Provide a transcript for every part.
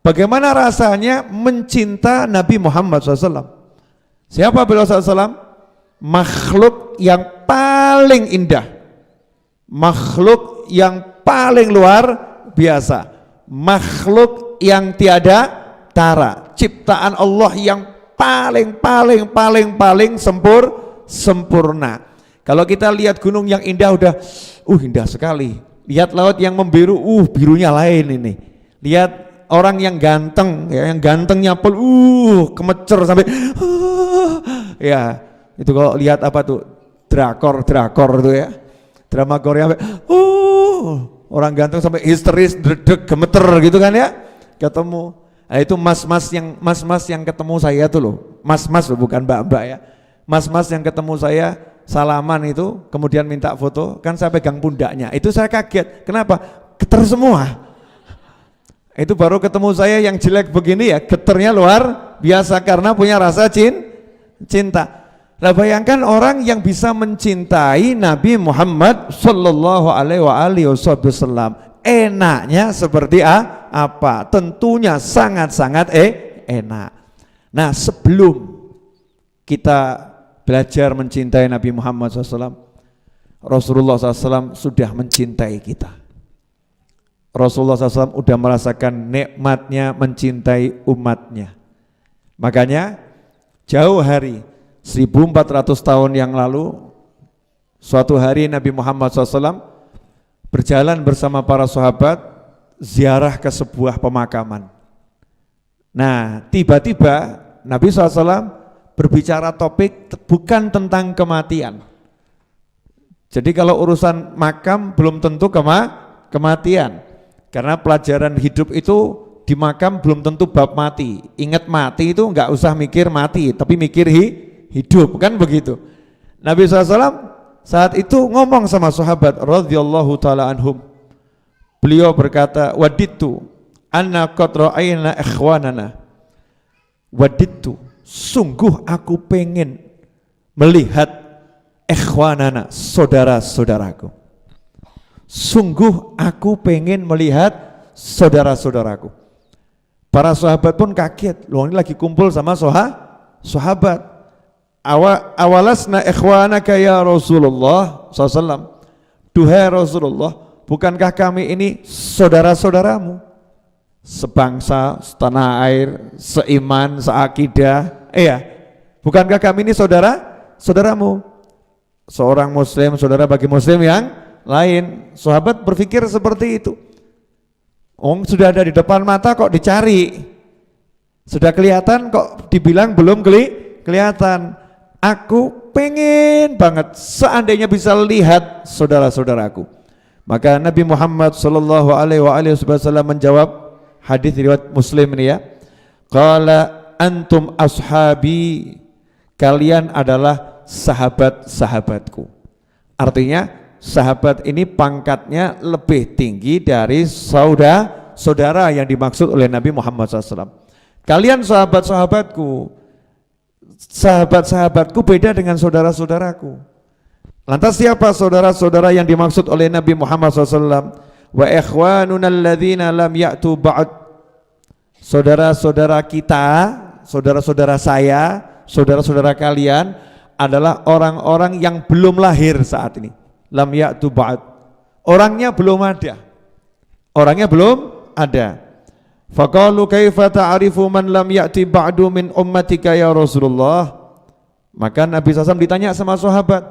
Bagaimana rasanya mencinta Nabi Muhammad SAW? Siapa beliau SAW? Makhluk yang paling indah, makhluk yang paling luar biasa, makhluk yang tiada tara, ciptaan Allah yang paling sempurna. Kalau kita lihat gunung yang indah udah indah sekali. Lihat laut yang membiru, birunya lain ini. Lihat orang yang ganteng, ya, yang gantengnya kemecer sampai ya, itu kalau lihat apa tuh drakor tuh ya. Drama Korea sampai orang ganteng sampai histeris, dredeg, gemeter gitu kan ya. Ketemu. Nah, itu mas-mas yang ketemu saya tuh loh. Mas-mas loh, bukan mbak-mbak ya. Mas-mas yang ketemu saya salaman itu, kemudian minta foto, kan saya pegang pundaknya. Itu saya kaget. Kenapa? Geter semua. Itu baru ketemu saya yang jelek begini ya, geternya luar biasa karena punya rasa cinta. Nah, bayangkan orang yang bisa mencintai Nabi Muhammad sallallahu alaihi wasallam. Enaknya seperti apa? Tentunya sangat-sangat enak. Nah, sebelum kita belajar mencintai Nabi Muhammad SAW, Rasulullah SAW sudah mencintai kita. Rasulullah SAW sudah merasakan nikmatnya mencintai umatnya. Makanya jauh hari 1400 tahun yang lalu, suatu hari Nabi Muhammad SAW berjalan bersama para sahabat ziarah ke sebuah pemakaman. Nah, tiba-tiba Nabi SAW berbicara topik bukan tentang kematian. Jadi kalau urusan makam belum tentu kematian. Karena pelajaran hidup itu di makam belum tentu bab mati. Ingat mati itu enggak usah mikir mati, tapi mikir hidup, kan begitu. Nabi SAW saat itu ngomong sama sahabat radhiyallahu taala anhum. Beliau berkata, "Wadittu anna qad ra'ayna ikhwanana." Wadittu, sungguh aku pengen melihat ikhwanana, saudara-saudaraku. Sungguh aku pengen melihat saudara-saudaraku. Para sahabat pun kaget, loh ini lagi kumpul sama sahabat. Awalasna ikhwanaka ya Rasulullah SAW. Duhai Rasulullah, bukankah kami ini saudara-saudaramu? Sebangsa, setanah air, seiman, seakidah. Bukankah kami ini saudaramu? Seorang muslim, saudara bagi muslim yang lain. Sahabat berpikir seperti itu. Sudah ada di depan mata kok dicari. Sudah kelihatan kok dibilang belum kelihatan. Aku pengen banget seandainya bisa lihat saudara-saudaraku. Maka Nabi Muhammad sallallahu alaihi wasallam menjawab, hadis riwayat Muslim ini ya. Qala antum ashabi, kalian adalah sahabat-sahabatku. Artinya sahabat ini pangkatnya lebih tinggi dari saudara yang dimaksud oleh Nabi Muhammad SAW. Kalian sahabat-sahabatku. Sahabat-sahabatku beda dengan saudara-saudaraku. Lantas siapa saudara-saudara yang dimaksud oleh Nabi Muhammad SAW? Wa ikhwanuna alladzina lam ya'tu ba'd. Saudara-saudara kita, saudara-saudara saya, saudara-saudara kalian adalah orang-orang yang belum lahir saat ini. Lam ya'tu ba'd. Orangnya belum ada. Faqalu kaifa ta'rifu man lam ya'ti ba'du min ummatika ya Rasulullah. Maka Nabi SAW ditanya sama sahabat,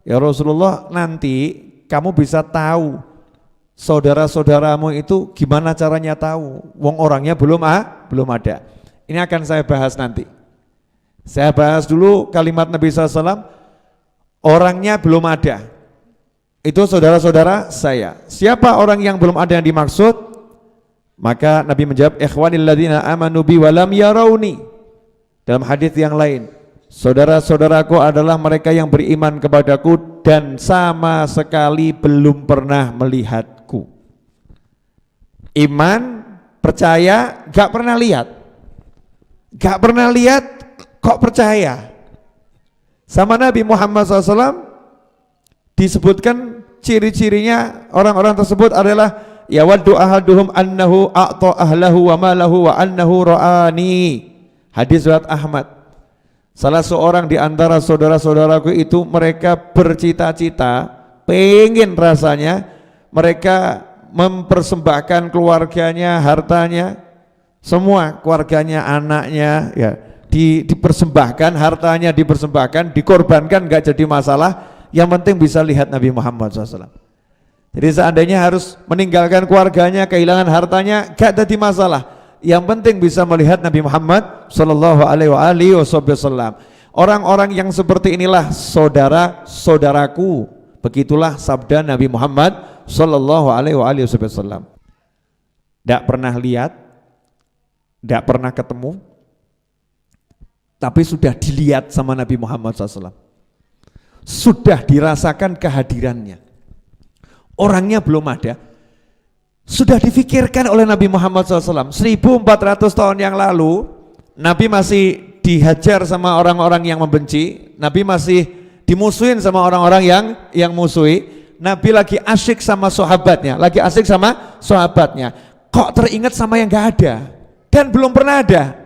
ya Rasulullah, nanti kamu bisa tahu saudara-saudaramu itu gimana caranya tahu? Wong orangnya belum ada. Ini akan saya bahas nanti. Saya bahas dulu kalimat Nabi SAW, orangnya belum ada. Itu saudara-saudara saya. Siapa orang yang belum ada yang dimaksud? Maka Nabi menjawab, ikhwanil ladzina amanu bi wa lam yarawni. Dalam hadis yang lain, saudara-saudaraku adalah mereka yang beriman kepadaku dan sama sekali belum pernah melihatku. Iman, percaya, gak pernah lihat. Gak pernah lihat, kok percaya? Sama Nabi Muhammad SAW disebutkan ciri-cirinya orang-orang tersebut adalah yawaddu ahaduhum annahu a'ta ahlahu wa malahu wa annahu ra'ani. Hadis riwayat Ahmad. Salah seorang di antara saudara-saudaraku itu mereka bercita-cita, pengen rasanya mereka mempersembahkan keluarganya, hartanya, semua keluarganya, anaknya ya dipersembahkan, hartanya dipersembahkan, dikorbankan, nggak jadi masalah, yang penting bisa lihat Nabi Muhammad SAW. Jadi seandainya harus meninggalkan keluarganya, kehilangan hartanya, nggak jadi masalah, yang penting bisa melihat Nabi Muhammad SAW. Orang-orang yang seperti inilah saudara-saudaraku, begitulah sabda Nabi Muhammad SAW. Tidak pernah lihat, tidak pernah ketemu, tapi sudah dilihat sama Nabi Muhammad SAW, sudah dirasakan kehadirannya. Orangnya belum ada, sudah difikirkan oleh Nabi Muhammad SAW. 1400 tahun yang lalu Nabi masih dihajar sama orang-orang yang membenci, Nabi masih dimusuhin sama orang-orang yang musuhi. Nabi lagi asyik sama sahabatnya, kok teringat sama yang gak ada dan belum pernah ada.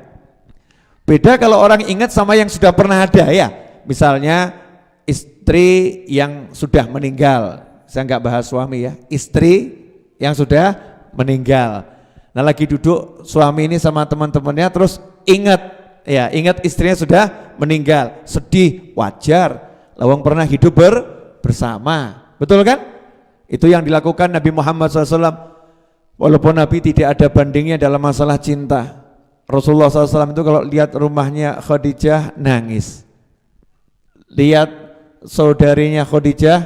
Beda kalau orang ingat sama yang sudah pernah ada ya. Misalnya istri yang sudah meninggal, saya nggak bahas suami ya, istri yang sudah meninggal. Nah lagi duduk suami ini sama teman-temannya terus ingat istrinya sudah meninggal, sedih, wajar. Lawang pernah hidup bersama, betul kan? Itu yang dilakukan Nabi Muhammad SAW. Walaupun Nabi tidak ada bandingnya dalam masalah cinta. Rasulullah SAW itu kalau lihat rumahnya Khadijah nangis, lihat saudarinya Khadijah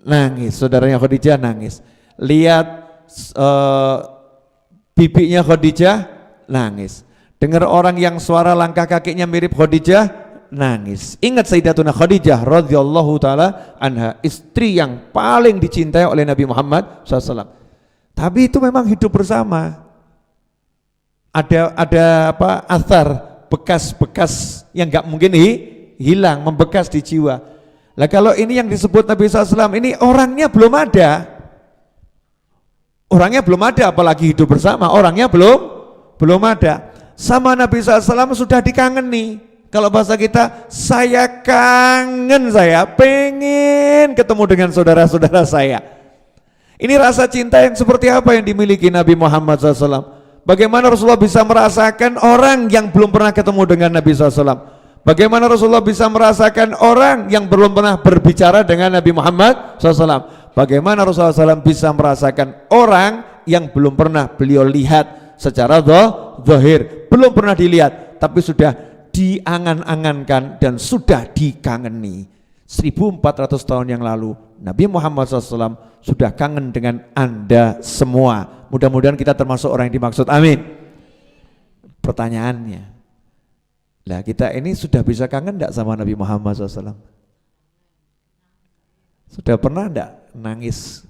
nangis, saudaranya Khadijah nangis, lihat bibinya Khadijah nangis, dengar orang yang suara langkah kakinya mirip Khadijah nangis. Ingat Sayyidatuna Khadijah radhiyallahu taala anha, istri yang paling dicintai oleh Nabi Muhammad SAW. Tapi itu memang hidup bersama. Ada apa, athar, bekas-bekas yang nggak mungkin hilang, membekas di jiwa. Lah kalau ini yang disebut Nabi SAW ini orangnya belum ada, apalagi hidup bersama, orangnya belum ada. Sama Nabi SAW sudah dikangeni. Kalau bahasa kita, saya kangen, saya pengen ketemu dengan saudara-saudara saya. Ini rasa cinta yang seperti apa yang dimiliki Nabi Muhammad SAW? Bagaimana Rasulullah bisa merasakan orang yang belum pernah ketemu dengan Nabi SAW? Bagaimana Rasulullah bisa merasakan orang yang belum pernah berbicara dengan Nabi Muhammad SAW? Bagaimana Rasulullah SAW bisa merasakan orang yang belum pernah beliau lihat secara zahir, belum pernah dilihat, tapi sudah diangan-angankan dan sudah dikangeni. 1400 tahun yang lalu Nabi Muhammad SAW sudah kangen dengan Anda semua. Mudah-mudahan kita termasuk orang yang dimaksud, amin. Pertanyaannya, lah kita ini sudah bisa kangen enggak sama Nabi Muhammad SAW? Sudah pernah enggak nangis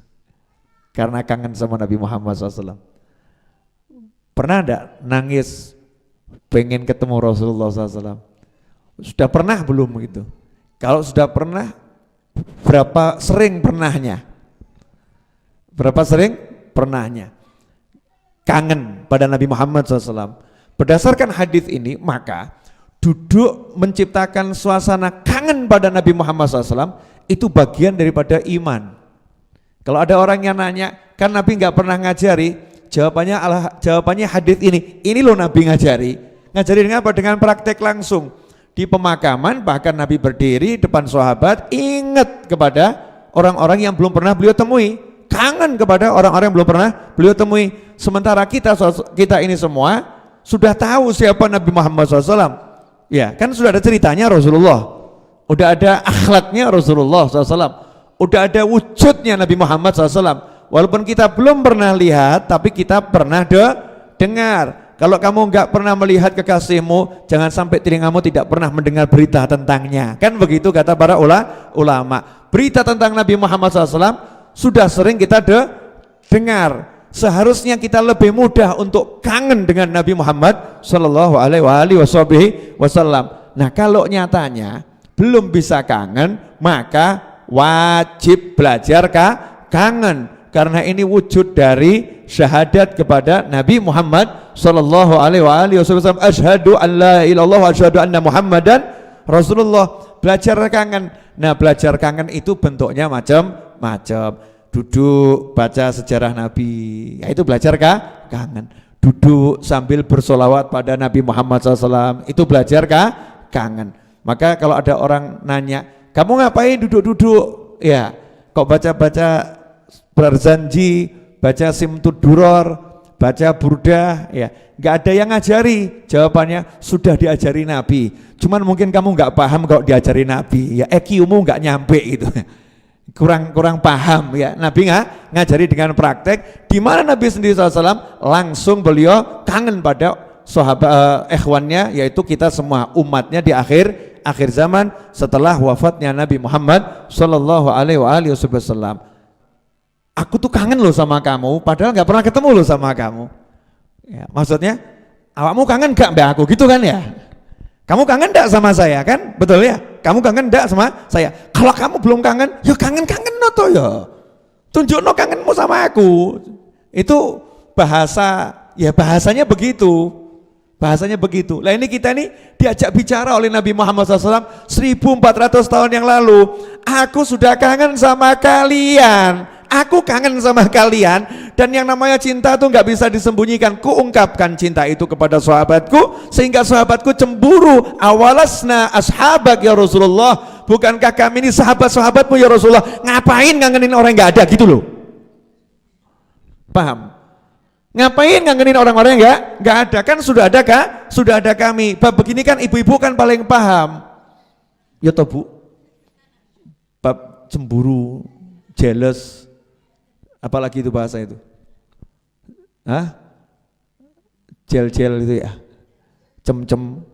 karena kangen sama Nabi Muhammad SAW? Pernah enggak nangis pengen ketemu Rasulullah SAW? Sudah pernah belum gitu? Kalau sudah pernah, berapa sering pernahnya? Berapa sering pernahnya? Kangen pada Nabi Muhammad SAW. Berdasarkan hadis ini, maka duduk menciptakan suasana kangen pada Nabi Muhammad SAW itu bagian daripada iman. Kalau ada orang yang nanya, kan Nabi nggak pernah ngajari, jawabannya hadis ini loh Nabi ngajari dengan apa? Dengan praktek langsung. Di pemakaman bahkan Nabi berdiri depan sahabat, ingat kepada orang-orang yang belum pernah beliau temui, kangen kepada orang-orang yang belum pernah beliau temui. Sementara kita ini semua sudah tahu siapa Nabi Muhammad SAW. Ya kan sudah ada ceritanya Rasulullah, udah ada akhlaknya Rasulullah SAW, udah ada wujudnya Nabi Muhammad SAW. Walaupun kita belum pernah lihat, tapi kita pernah dengar. Kalau kamu enggak pernah melihat kekasihmu, jangan sampai telingamu tidak pernah mendengar berita tentangnya. Kan begitu kata para ulama. Berita tentang Nabi Muhammad SAW sudah sering kita dengar. Seharusnya kita lebih mudah untuk kangen dengan Nabi Muhammad Sallallahu Alaihi Wasallam. Nah kalau nyatanya belum bisa kangen, maka wajib belajar kangen. karena ini wujud dari syahadat kepada Nabi Muhammad sallallahu alaihi wasallam. Asyhadu an la ilaha illallah wa asyhadu anna Muhammadan Rasulullah. Belajar kangen. Nah, belajar kangen itu bentuknya macam-macam. Duduk baca sejarah Nabi, ya itu belajar kangen. Duduk sambil bersolawat pada Nabi Muhammad SAW, itu belajar kangen. Maka kalau ada orang nanya, kamu ngapain duduk-duduk? Ya, kok baca-baca Barzanji, baca Simtud Duror, baca Burdah, ya nggak ada yang ngajari. Jawabannya sudah diajari Nabi, cuman mungkin kamu nggak paham kalau diajari Nabi, ya EQ-mu nggak nyampe gitu. kurang paham ya. Nabi ngajari dengan praktek, di mana Nabi sendiri SAW langsung beliau kangen pada sahabat ikhwannya, yaitu kita semua umatnya di akhir zaman setelah wafatnya Nabi Muhammad sallallahu alaihi wasallam. Aku tuh kangen loh sama kamu, padahal nggak pernah ketemu loh sama kamu. Ya, maksudnya awakmu kangen gak mbak aku gitu kan ya? Kamu kangen gak sama saya kan? Betul ya? Kamu kangen gak sama saya? Kalau kamu belum kangen, ya kangen no toh ya. Tunjuk no kangenmu sama aku. Itu bahasa, ya bahasanya begitu. Bahasanya begitu. Lah ini kita nih diajak bicara oleh Nabi Muhammad SAW 1400 tahun yang lalu. Aku sudah kangen sama kalian. Aku kangen sama kalian, dan yang namanya cinta tuh nggak bisa disembunyikan. Kuungkapkan cinta itu kepada sahabatku sehingga sahabatku cemburu. Awalasna ashabak ya Rasulullah, bukankah kami ini sahabat-sahabatmu ya Rasulullah? Ngapain ngangenin orang yang nggak ada gitu loh? Paham? Ngapain ngangenin orang-orang yang nggak ada? Kan sudah ada kah? Sudah ada kami. Bab begini kan ibu-ibu kan paling paham. Ya toh Bu. Bab cemburu, jealous, apalagi itu bahasa itu? Hah? Jel-jel itu ya? Cem-cem,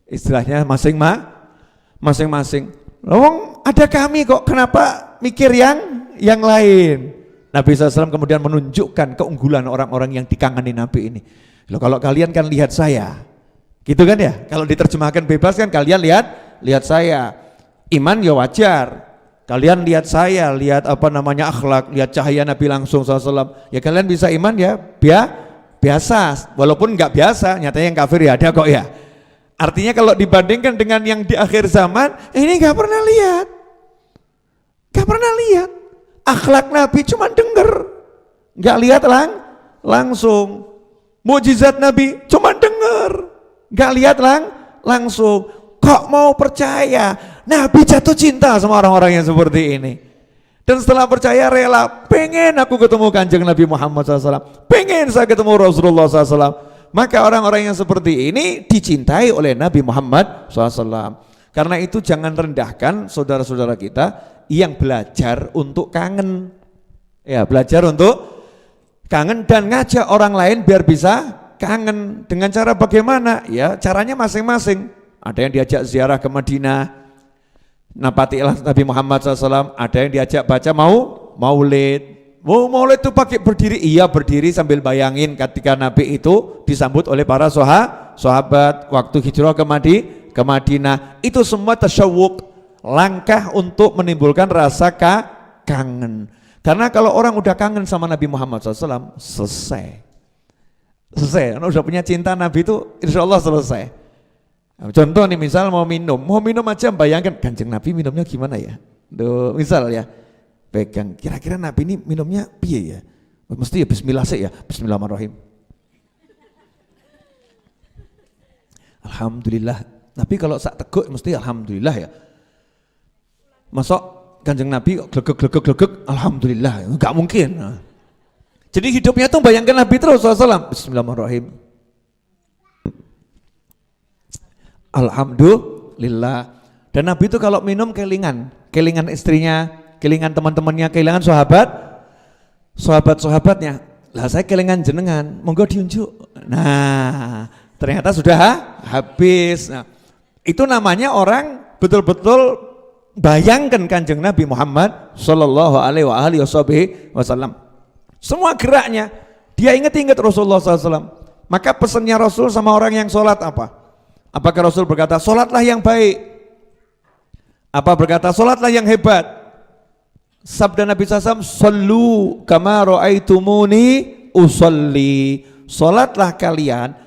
istilahnya masing-masing. Lawang ada kami kok, kenapa mikir yang lain? Nabi SAW kemudian menunjukkan keunggulan orang-orang yang dikangeni Nabi ini. Loh, kalau kalian kan lihat saya, gitu kan ya? Kalau diterjemahkan bebas kan kalian lihat saya. Iman ya wajar. Kalian lihat saya, lihat akhlak, lihat cahaya Nabi langsung SAW. Ya kalian bisa iman ya, biasa. Walaupun nggak biasa, nyatanya yang kafir ya ada kok ya. Artinya kalau dibandingkan dengan yang di akhir zaman, ini nggak pernah lihat. Akhlak Nabi cuma denger, nggak lihat langsung. Mukjizat Nabi cuma denger, nggak lihat langsung. Kok mau percaya? Nabi jatuh cinta sama orang-orang yang seperti ini. Dan setelah percaya rela, pengen aku ketemu kanjeng Nabi Muhammad SAW, pengen saya ketemu Rasulullah SAW. Maka orang-orang yang seperti ini dicintai oleh Nabi Muhammad SAW. Karena itu jangan rendahkan saudara-saudara kita yang belajar untuk kangen. Ya, belajar untuk kangen dan ngajak orang lain biar bisa kangen. Dengan cara bagaimana? Ya, caranya masing-masing. Ada yang diajak ziarah ke Madinah, napati Nabi Muhammad SAW. Ada yang diajak baca maulid. Maulid itu pakai berdiri, iya berdiri sambil bayangin ketika Nabi itu disambut oleh para sahabat waktu hijrah ke Madinah. Itu semua tasyawuk, langkah untuk menimbulkan rasa kangen. Karena kalau orang udah kangen sama Nabi Muhammad SAW, selesai. Kalau udah punya cinta Nabi itu insya Allah selesai. Contoh nih, misal mau minum aja bayangkan kanjeng Nabi minumnya gimana ya. Duh, misal ya, pegang kira-kira Nabi ini minumnya piye ya, mesti ya bismillah sih ya, bismillahirrahmanirrahim, alhamdulillah. Nabi kalau sak teguk mesti alhamdulillah ya. Masuk kanjeng Nabi glegek alhamdulillah, enggak mungkin. Jadi hidupnya tuh bayangkan Nabi terus SAW, bismillahirrahmanirrahim, alhamdulillah. Dan Nabi itu kalau minum kelingan istrinya, kelingan teman-temannya, kelingan sahabatnya. Lah saya kelingan jenengan, monggo diunjuk. Nah, ternyata sudah habis. Nah, itu namanya orang betul-betul bayangkan kanjeng Nabi Muhammad sallallahu alaihi wasallam. Semua geraknya dia ingat Rasulullah SAW. Maka pesannya Rasul sama orang yang sholat apa? Apakah Rasul berkata, sholatlah yang baik? Apa berkata, sholatlah yang hebat? Sabda Nabi SAW, "Shallu kama ra'aitumuni usolli." Salatlah kalian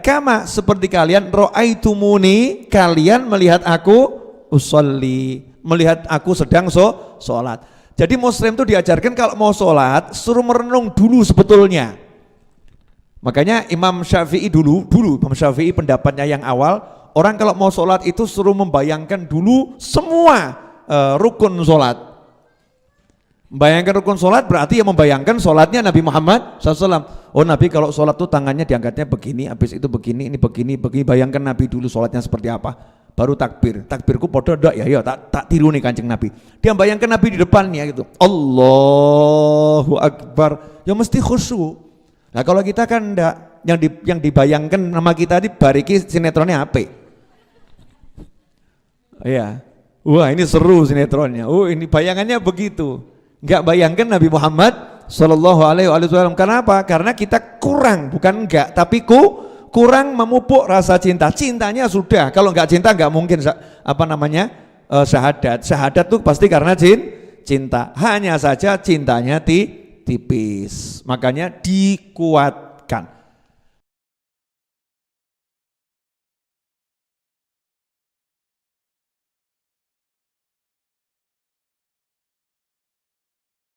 kama seperti kalian ra'aitumuni, kalian melihat aku usolli, melihat aku sedang salat. Jadi muslim itu diajarkan kalau mau salat suruh merenung dulu sebetulnya. Makanya Imam Syafi'i dulu Imam Syafi'i pendapatnya yang awal, orang kalau mau salat itu suruh membayangkan dulu semua rukun sholat. Membayangkan rukun sholat berarti ya membayangkan sholatnya Nabi Muhammad SAW. Oh Nabi kalau sholat tuh tangannya diangkatnya begini, habis itu begini, ini begini. Bayangkan Nabi dulu sholatnya seperti apa. Baru takbir. Takbirku podo ndak ya, tak tiru nih Kanjeng Nabi. Dia bayangkan Nabi di depannya gitu. Allahu Akbar. Ya mesti khusyuk. Nah kalau kita kan ndak, yang dibayangkan nama kita di bariki sinetronnya apa? Iya. Wah ini seru sinetronnya. Oh ini bayangannya begitu. Enggak bayangkan Nabi Muhammad Sallallahu Alaihi Wasallam. Kenapa? Karena kita kurang, bukan enggak, tapi kurang memupuk rasa cinta. Cintanya sudah. Kalau enggak cinta enggak mungkin syahadat. Syahadat tuh pasti karena cinta. Hanya saja cintanya tipis. Makanya dikuatkan.